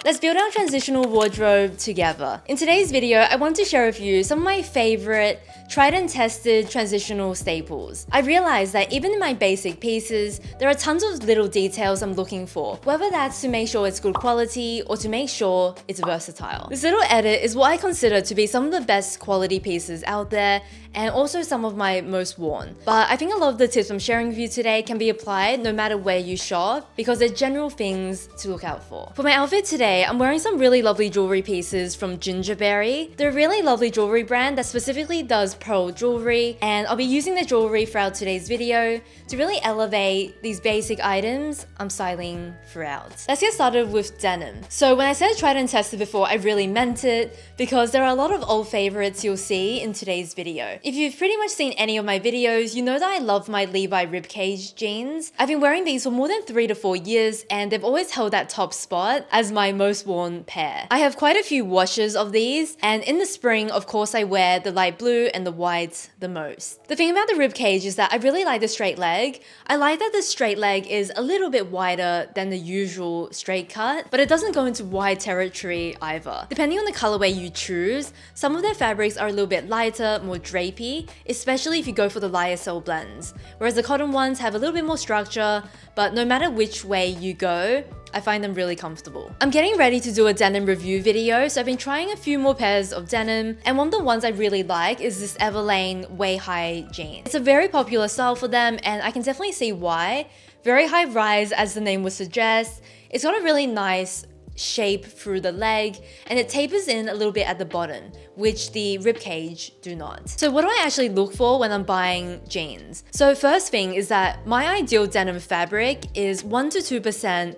Let's build our transitional wardrobe together. In today's video, I want to share with you some of my favorite tried and tested transitional staples. I realized that even in my basic pieces, there are tons of little details I'm looking for, whether that's to make sure it's good quality or to make sure it's versatile. This little edit is what I consider to be some of the best quality pieces out there, and also some of my most worn. But I think a lot of the tips I'm sharing with you today can be applied no matter where you shop, because they're general things to look out for. For my outfit today, I'm wearing some really lovely jewelry pieces from Gingerberry. They're a really lovely jewelry brand that specifically does pearl jewelry, and I'll be using the jewelry throughout today's video to really elevate these basic items I'm styling throughout. Let's get started with denim. So when I said tried and tested before, I really meant it, because there are a lot of old favorites you'll see in today's video. If you've pretty much seen any of my videos, you know that I love my Levi ribcage jeans. I've been wearing these for more than 3 to 4 years, and they've always held that top spot as my most worn pair. I have quite a few washes of these, and in the spring, of course, I wear the light blue and the white the most. The thing about the ribcage is that I really like the straight leg. I like that the straight leg is a little bit wider than the usual straight cut, but it doesn't go into wide territory either. Depending on the colorway you choose, some of their fabrics are a little bit lighter, more drapey, especially if you go for the lyocell blends, whereas the cotton ones have a little bit more structure, but no matter which way you go, I find them really comfortable. I'm getting ready to do a denim review video, so I've been trying a few more pairs of denim, and one of the ones I really like is this Everlane Way High jean. It's a very popular style for them, and I can definitely see why. Very high rise, as the name would suggest. It's got a really nice shape through the leg, and it tapers in a little bit at the bottom, which the ribcage do not. So what do I actually look for when I'm buying jeans? So first thing is that my ideal denim fabric is 1 to 2%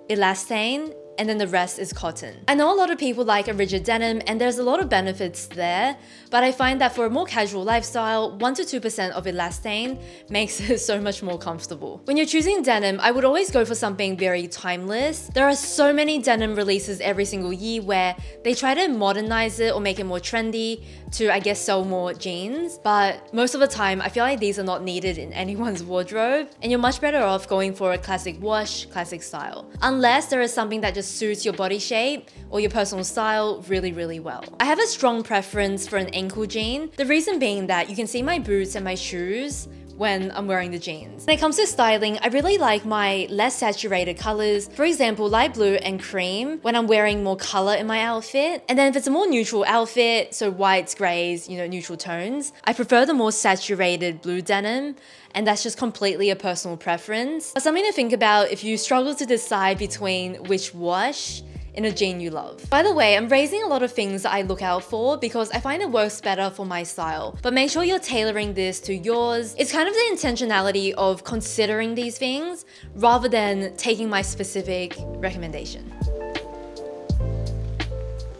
elastane, and then the rest is cotton. I know a lot of people like a rigid denim, and there's a lot of benefits there, but I find that for a more casual lifestyle, 1 to 2% of elastane makes it so much more comfortable. When you're choosing denim, I would always go for something very timeless. There are so many denim releases every single year where they try to modernize it or make it more trendy to, I guess, sell more jeans, but most of the time, I feel like these are not needed in anyone's wardrobe, and you're much better off going for a classic wash, classic style. Unless there is something that just suits your body shape or your personal style really, really well. I have a strong preference for an ankle jean, the reason being that you can see my boots and my shoes when I'm wearing the jeans. When it comes to styling, I really like my less saturated colors. For example, light blue and cream when I'm wearing more color in my outfit. And then if it's a more neutral outfit, so whites, grays, neutral tones, I prefer the more saturated blue denim. And that's just completely a personal preference. But something to think about if you struggle to decide between which wash in a jean you love. By the way, I'm raising a lot of things that I look out for because I find it works better for my style. But make sure you're tailoring this to yours. It's kind of the intentionality of considering these things rather than taking my specific recommendation.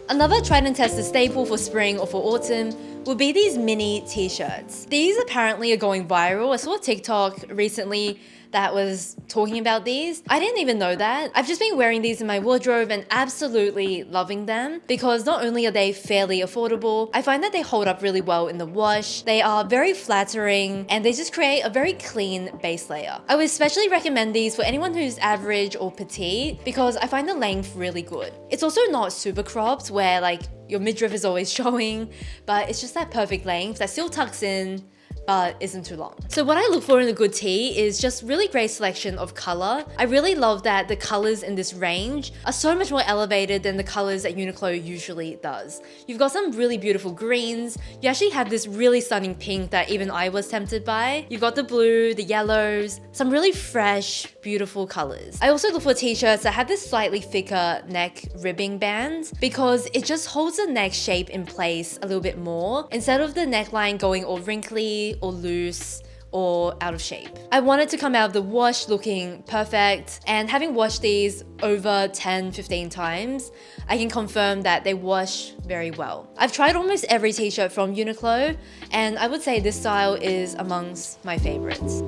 Another tried and tested staple for spring or for autumn would be these mini t-shirts. These apparently are going viral. I saw a TikTok recently that was talking about these. I didn't even know that. I've just been wearing these in my wardrobe and absolutely loving them because not only are they fairly affordable, I find that they hold up really well in the wash. They are very flattering and they just create a very clean base layer. I would especially recommend these for anyone who's average or petite because I find the length really good. It's also not super cropped where your midriff is always showing, but it's just that perfect length that still tucks in but isn't too long. So what I look for in a good tee is just really great selection of color. I really love that the colors in this range are so much more elevated than the colors that Uniqlo usually does. You've got some really beautiful greens. You actually have this really stunning pink that even I was tempted by. You've got the blue, the yellows, some really fresh, beautiful colors. I also look for t-shirts that have this slightly thicker neck ribbing band because it just holds the neck shape in place a little bit more instead of the neckline going all wrinkly or loose or out of shape. I wanted to come out of the wash looking perfect, and having washed these over 10-15 times, I can confirm that they wash very well. I've tried almost every t-shirt from Uniqlo, and I would say this style is amongst my favorites.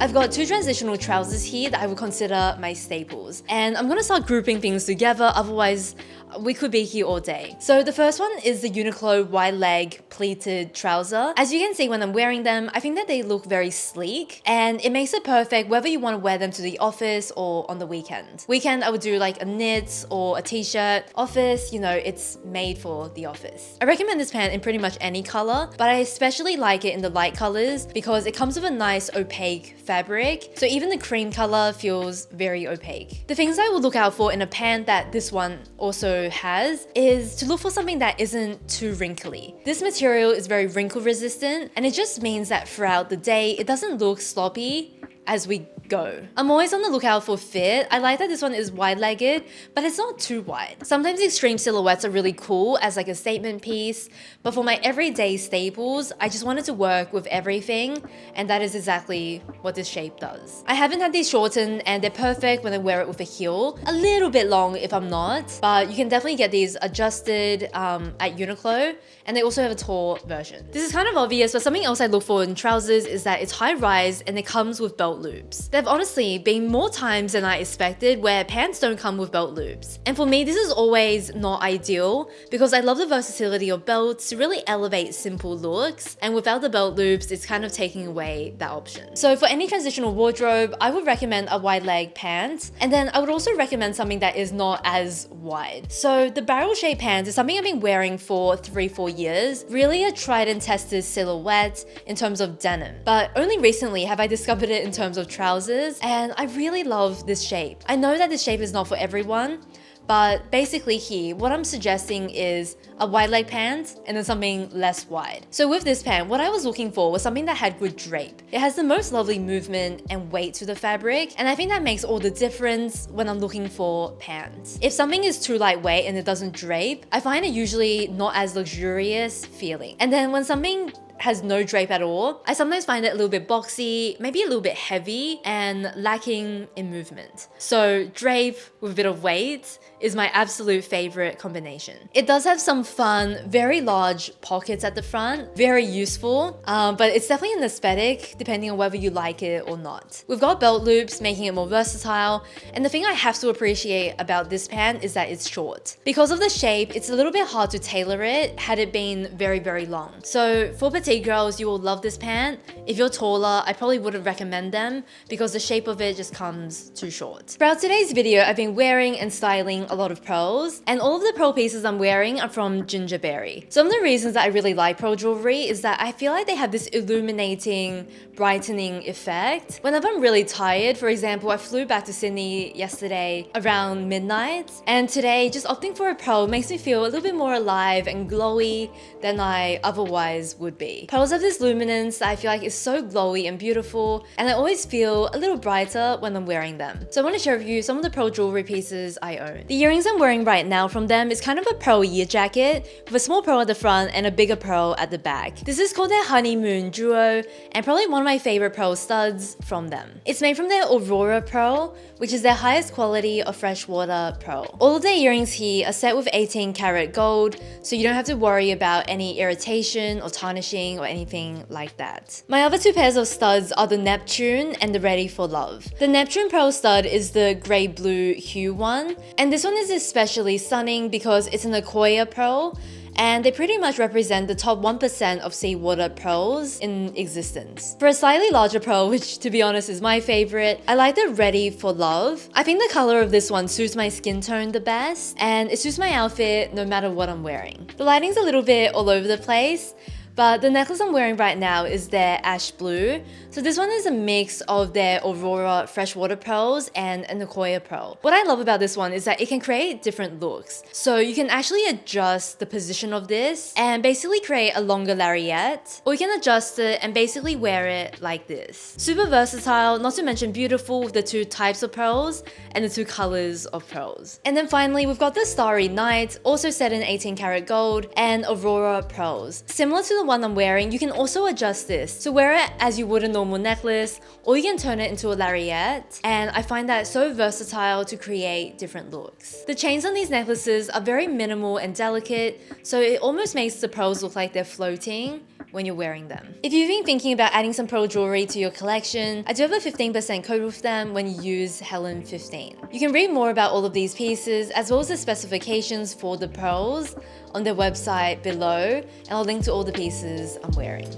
I've got two transitional trousers here that I would consider my staples. And I'm gonna start grouping things together, otherwise we could be here all day. So the first one is the Uniqlo wide leg pleated trouser. As you can see when I'm wearing them, I think that they look very sleek and it makes it perfect whether you want to wear them to the office or on the weekend. Weekend, I would do like a knit or a t-shirt. Office, you know, it's made for the office. I recommend this pant in pretty much any color, but I especially like it in the light colors because it comes with a nice opaque fabric. So even the cream color feels very opaque. The things I would look out for in a pant that this one also has is to look for something that isn't too wrinkly. This material is very wrinkle resistant and it just means that throughout the day it doesn't look sloppy as we go. I'm always on the lookout for fit. I like that this one is wide-legged, but it's not too wide. Sometimes extreme silhouettes are really cool as like a statement piece, but for my everyday staples, I just wanted to work with everything, and that is exactly what this shape does. I haven't had these shortened, and they're perfect when I wear it with a heel. A little bit long if I'm not, but you can definitely get these adjusted at Uniqlo, and they also have a tall version. This is kind of obvious, but something else I look for in trousers is that it's high-rise and it comes with belt loops. There have honestly been more times than I expected where pants don't come with belt loops. And for me, this is always not ideal because I love the versatility of belts to really elevate simple looks. And without the belt loops, it's kind of taking away that option. So for any transitional wardrobe, I would recommend a wide leg pant. And then I would also recommend something that is not as wide. So the barrel shaped pants is something I've been wearing for 3-4 years. Really a tried and tested silhouette in terms of denim. But only recently have I discovered it in terms of trousers. And I really love this shape. I know that this shape is not for everyone, but basically here, what I'm suggesting is a wide leg pant and then something less wide. So with this pant, what I was looking for was something that had good drape. It has the most lovely movement and weight to the fabric, and I think that makes all the difference when I'm looking for pants. If something is too lightweight and it doesn't drape, I find it usually not as luxurious feeling. And then when something has no drape at all, I sometimes find it a little bit boxy, maybe a little bit heavy and lacking in movement. So drape with a bit of weight is my absolute favorite combination. It does have some fun, very large pockets at the front, very useful, but it's definitely an aesthetic depending on whether you like it or not. We've got belt loops, making it more versatile, and the thing I have to appreciate about this pant is that it's short. Because of the shape, it's a little bit hard to tailor it had it been very, very long. So for petite girls, you will love this pant. If you're taller, I probably wouldn't recommend them because the shape of it just comes too short. Throughout today's video, I've been wearing and styling a lot of pearls, and all of the pearl pieces I'm wearing are from Gingerberry. Some of the reasons that I really like pearl jewelry is that I feel like they have this illuminating, brightening effect. Whenever I'm really tired, for example, I flew back to Sydney yesterday around midnight, and today just opting for a pearl makes me feel a little bit more alive and glowy than I otherwise would be. Pearls have this luminance that I feel like is so glowy and beautiful, and I always feel a little brighter when I'm wearing them. So I want to share with you some of the pearl jewelry pieces I own. The earrings I'm wearing right now from them is kind of a pearl ear jacket with a small pearl at the front and a bigger pearl at the back. This is called their Honeymoon Duo and probably one of my favorite pearl studs from them. It's made from their Aurora pearl, which is their highest quality of freshwater pearl. All of their earrings here are set with 18 karat gold, so you don't have to worry about any irritation or tarnishing or anything like that. My other two pairs of studs are the Neptune and the Ready for Love. The Neptune pearl stud is the grey blue hue one, and this one is especially stunning because it's an Akoya pearl, and they pretty much represent the top 1% of seawater pearls in existence. For a slightly larger pearl, which to be honest is my favorite, I like the Ready for Love. I think the color of this one suits my skin tone the best, and it suits my outfit no matter what I'm wearing. The lighting's a little bit all over the place, but the necklace I'm wearing right now is their ash blue. So this one is a mix of their Aurora freshwater pearls and an Akoya pearl. What I love about this one is that it can create different looks. So you can actually adjust the position of this and basically create a longer lariat, or you can adjust it and basically wear it like this. Super versatile, not to mention beautiful with the two types of pearls and the two colors of pearls. And then finally, we've got the Starry Night, also set in 18 karat gold and Aurora pearls. Similar to the one I'm wearing, you can also adjust this to wear it as you would a normal necklace, or you can turn it into a lariat, and I find that so versatile to create different looks. The chains on these necklaces are very minimal and delicate, so it almost makes the pearls look like they're floating, when you're wearing them. If you've been thinking about adding some pearl jewelry to your collection, I do have a 15% code with them when you use Helen15. You can read more about all of these pieces as well as the specifications for the pearls on their website below, and I'll link to all the pieces I'm wearing.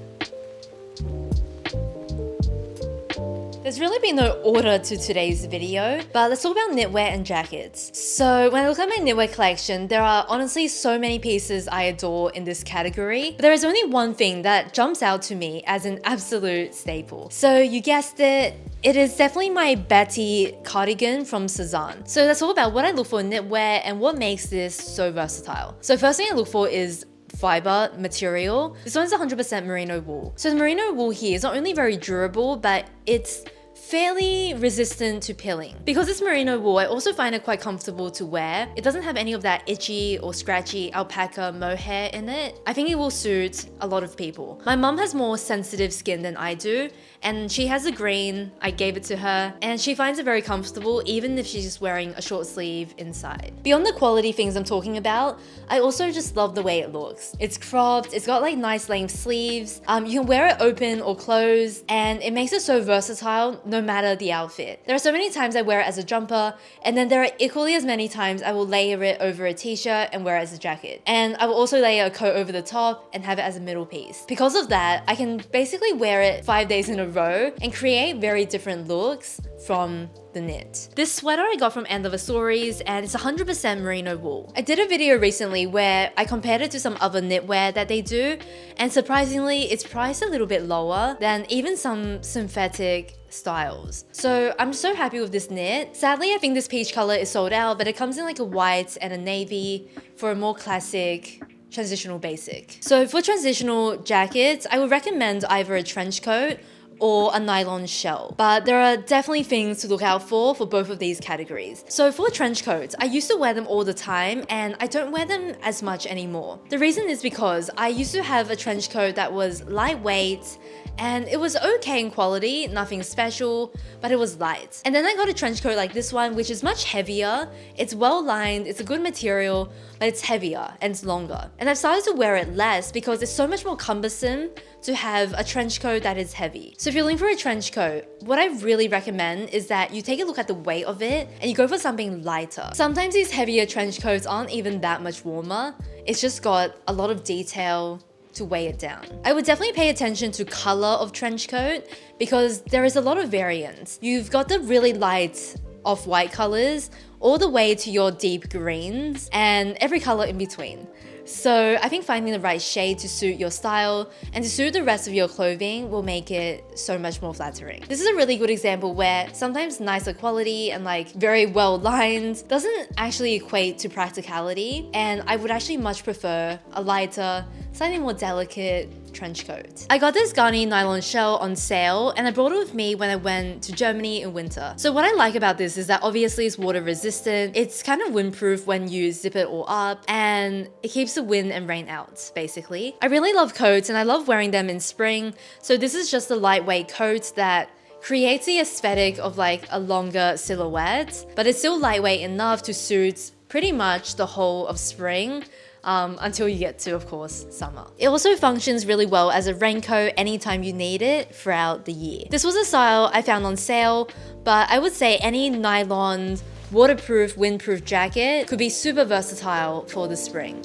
There's really been no order to today's video, but let's talk about knitwear and jackets. So when I look at my knitwear collection, there are honestly so many pieces I adore in this category, but there is only one thing that jumps out to me as an absolute staple. So you guessed it, it is definitely my Betty cardigan from Cezanne. So that's all about what I look for in knitwear and what makes this so versatile. So first thing I look for is fiber material. This one's 100% merino wool. So the merino wool here is not only very durable, but it's fairly resistant to peeling. Because it's merino wool, I also find it quite comfortable to wear. It doesn't have any of that itchy or scratchy alpaca mohair in it. I think it will suit a lot of people. My mum has more sensitive skin than I do, and she has a green. I gave it to her, and she finds it very comfortable even if she's just wearing a short sleeve inside. Beyond the quality things I'm talking about, I also just love the way it looks. It's cropped, it's got like nice length sleeves. You can wear it open or closed, and it makes it so versatile no matter the outfit. There are so many times I wear it as a jumper, and then there are equally as many times I will layer it over a t-shirt and wear it as a jacket. And I will also layer a coat over the top and have it as a middle piece. Because of that, I can basically wear it 5 days in a row and create very different looks from the knit. This sweater I got from End of Stories, and it's 100% merino wool. I did a video recently where I compared it to some other knitwear that they do, and surprisingly it's priced a little bit lower than even some synthetic styles. So I'm so happy with this knit. Sadly, I think this peach color is sold out, but it comes in like a white and a navy for a more classic transitional basic. So for transitional jackets, I would recommend either a trench coat or a nylon shell. But there are definitely things to look out for both of these categories. So for trench coats, I used to wear them all the time, and I don't wear them as much anymore. The reason is because I used to have a trench coat that was lightweight, and it was okay in quality, nothing special, but it was light. And then I got a trench coat like this one, which is much heavier. It's well lined, it's a good material, but it's heavier and it's longer. And I've started to wear it less because it's so much more cumbersome to have a trench coat that is heavy. So if you're looking for a trench coat, what I really recommend is that you take a look at the weight of it and you go for something lighter. Sometimes these heavier trench coats aren't even that much warmer. It's just got a lot of detail to weigh it down. I would definitely pay attention to color of trench coat because there is a lot of variance. You've got the really light off-white colors all the way to your deep greens and every color in between. So I think finding the right shade to suit your style and to suit the rest of your clothing will make it so much more flattering. This is a really good example where sometimes nicer quality and like very well lined doesn't actually equate to practicality, and I would actually much prefer a lighter, slightly more delicate trench coat. I got this Garni nylon shell on sale and I brought it with me when I went to Germany in winter. So what I like about this is that obviously it's water resistant, it's kind of windproof when you zip it all up, and it keeps the wind and rain out, basically. I really love coats and I love wearing them in spring, so this is just a lightweight coat that creates the aesthetic of like a longer silhouette, but it's still lightweight enough to suit pretty much the whole of spring. Until you get to, of course, summer. It also functions really well as a raincoat anytime you need it throughout the year. This was a style I found on sale, but I would say any nylon, waterproof, windproof jacket could be super versatile for the spring.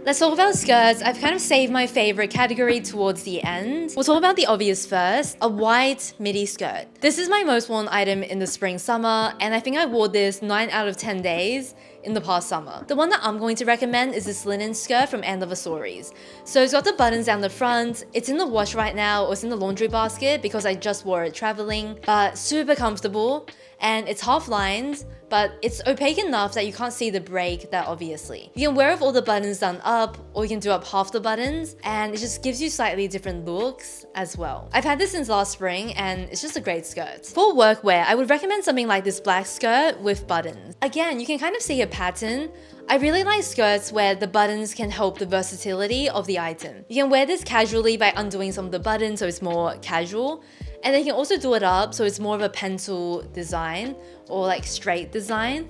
Let's talk about skirts. I've kind of saved my favorite category towards the end. We'll talk about the obvious first, a white midi skirt. This is my most worn item in the spring summer, and I think I wore this 9 out of 10 days in the past summer. The one that I'm going to recommend is this linen skirt from End of Stories. So it's got the buttons down the front, it's in the wash right now, or it's in the laundry basket because I just wore it traveling, but super comfortable, and it's half lined, but it's opaque enough that you can't see the break that obviously. You can wear it with all the buttons done up, or you can do up half the buttons, and it just gives you slightly different looks as well. I've had this since last spring, and it's just a great skirt. For workwear, I would recommend something like this black skirt with buttons. Again, you can kind of see a pattern. I really like skirts where the buttons can help the versatility of the item. You can wear this casually by undoing some of the buttons so it's more casual. And then you can also do it up so it's more of a pencil design or like straight design.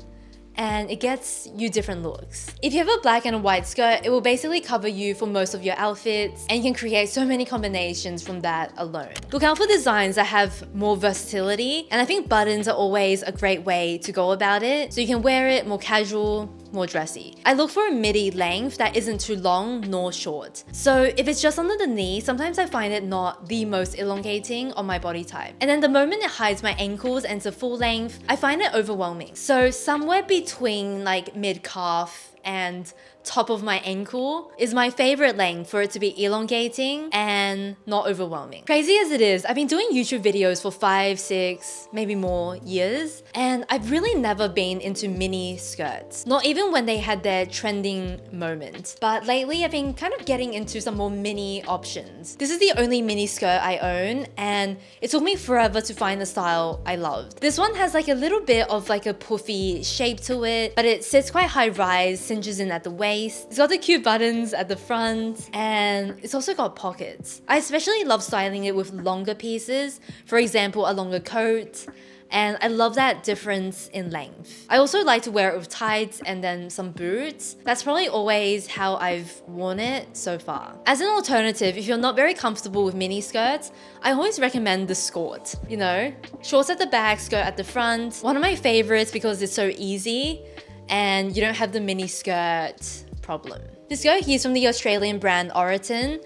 and it gets you different looks. If you have a black and a white skirt, it will basically cover you for most of your outfits, and you can create so many combinations from that alone. Look out for designs that have more versatility, and I think buttons are always a great way to go about it, so you can wear it more casual, more dressy. I look for a midi length that isn't too long nor short. So if it's just under the knee, sometimes I find it not the most elongating on my body type. And then the moment it hides my ankles and it's a full length, I find it overwhelming. So somewhere between like mid-calf and top of my ankle is my favorite length for it to be elongating and not overwhelming. Crazy as it is, I've been doing YouTube videos for 5, 6, maybe more years, and I've really never been into mini skirts, not even when they had their trending moment. But lately I've been kind of getting into some more mini options. This is the only mini skirt I own, and it took me forever to find the style I loved. This one has like a little bit of like a puffy shape to it, but it sits quite high rise, cinches in at the waist. It's got the cute buttons at the front, and it's also got pockets. I especially love styling it with longer pieces, for example, a longer coat, and I love that difference in length. I also like to wear it with tights and then some boots. That's probably always how I've worn it so far. As an alternative, if you're not very comfortable with mini skirts, I always recommend the Skort. You know, shorts at the back, skirt at the front. One of my favorites because it's so easy and you don't have the mini skirt problem. This skirt here is from the Australian brand Aurora.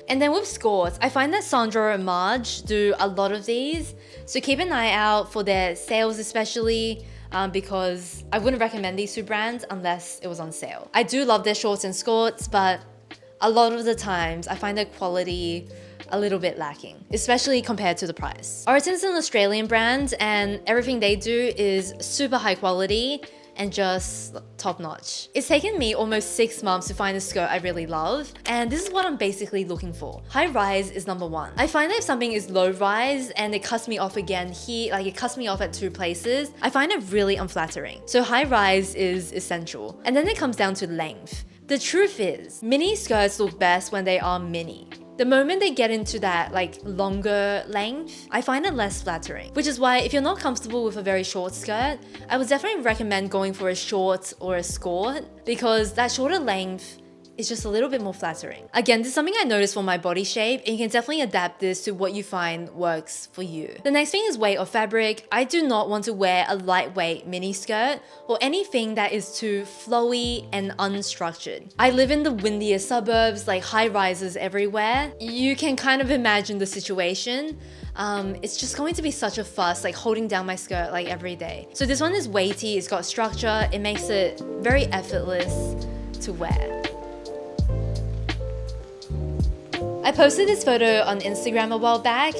And then with Skorts, I find that Sandro and Marge do a lot of these. So keep an eye out for their sales especially, because I wouldn't recommend these two brands unless it was on sale. I do love their shorts and Skorts, but a lot of the times I find their quality a little bit lacking, especially compared to the price. Aurora is an Australian brand and everything they do is super high quality and just top notch. It's taken me almost 6 months to find a skirt I really love, and this is what I'm basically looking for. High rise is number one. I find that if something is low rise and it cuts me off again here, like it cuts me off at 2 places, I find it really unflattering. So high rise is essential. And then it comes down to length. The truth is, mini skirts look best when they are mini. The moment they get into that like longer length, I find it less flattering. Which is why if you're not comfortable with a very short skirt, I would definitely recommend going for a short or a Skort, because that shorter length is just a little bit more flattering. Again, this is something I noticed for my body shape, and you can definitely adapt this to what you find works for you. The next thing is weight of fabric. I do not want to wear a lightweight mini skirt or anything that is too flowy and unstructured. I live in the windiest suburbs, like high rises everywhere. You can kind of imagine the situation. It's just going to be such a fuss, like holding down my skirt like every day. So this one is weighty, it's got structure, it makes it very effortless to wear. I posted this photo on Instagram a while back,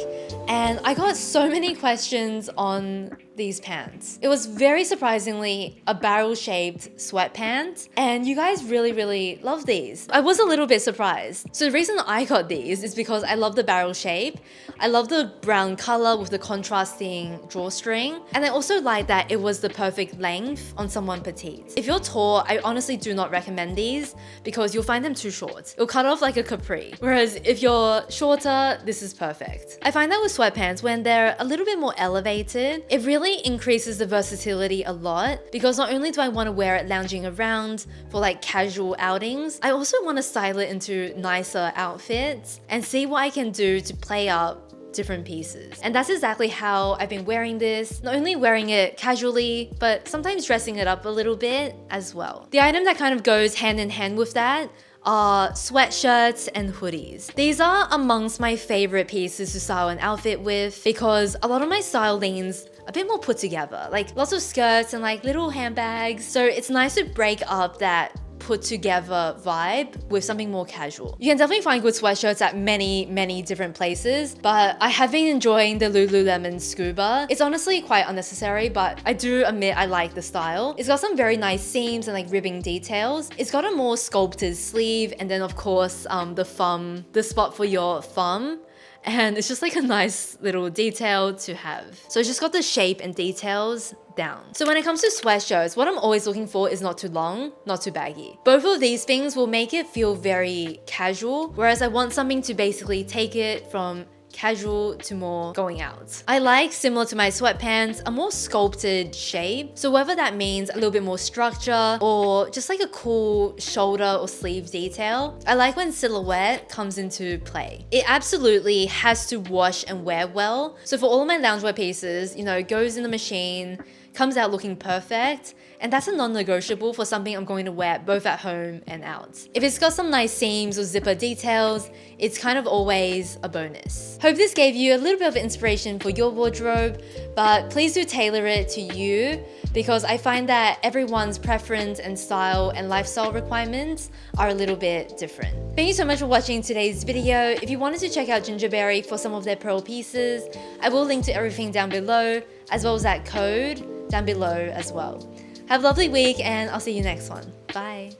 and I got so many questions on these pants. It was very surprisingly a barrel-shaped sweatpants, and you guys really love these. I was a little bit surprised. So the reason I got these is because I love the barrel shape, I love the brown color with the contrasting drawstring, and I also like that it was the perfect length on someone petite. If you're tall, I honestly do not recommend these because you'll find them too short. It'll cut off like a capri. Whereas if you're shorter, this is perfect. I find that with sweatpants, when they're a little bit more elevated, it really increases the versatility a lot, because not only do I want to wear it lounging around for like casual outings, I also want to style it into nicer outfits and see what I can do to play up different pieces. And that's exactly how I've been wearing this, not only wearing it casually, but sometimes dressing it up a little bit as well. The item that kind of goes hand in hand with that are sweatshirts and hoodies. These are amongst my favorite pieces to style an outfit with, because a lot of my style leans a bit more put together, like lots of skirts and like little handbags. So it's nice to break up that put together vibe with something more casual. You can definitely find good sweatshirts at many different places, but I have been enjoying the Lululemon Scuba. It's honestly quite unnecessary, but I do admit I like the style. It's got some very nice seams and like ribbing details. It's got a more sculpted sleeve, and then of course the spot for your thumb. And it's just like a nice little detail to have. So it's just got the shape and details down. So when it comes to sweatshirts, what I'm always looking for is not too long, not too baggy. Both of these things will make it feel very casual, whereas I want something to basically take it from casual to more going out. I like, similar to my sweatpants, a more sculpted shape. So whether that means a little bit more structure or just like a cool shoulder or sleeve detail, I like when silhouette comes into play. It absolutely has to wash and wear well. So for all of my loungewear pieces, you know, it goes in the machine, comes out looking perfect, and that's a non-negotiable for something I'm going to wear both at home and out. If it's got some nice seams or zipper details, it's kind of always a bonus. Hope this gave you a little bit of inspiration for your wardrobe, but please do tailor it to you, because I find that everyone's preference and style and lifestyle requirements are a little bit different. Thank you so much for watching today's video. If you wanted to check out Gingerberry for some of their pearl pieces, I will link to everything down below, as well as that code down below as well. Have a lovely week, and I'll see you next one. Bye.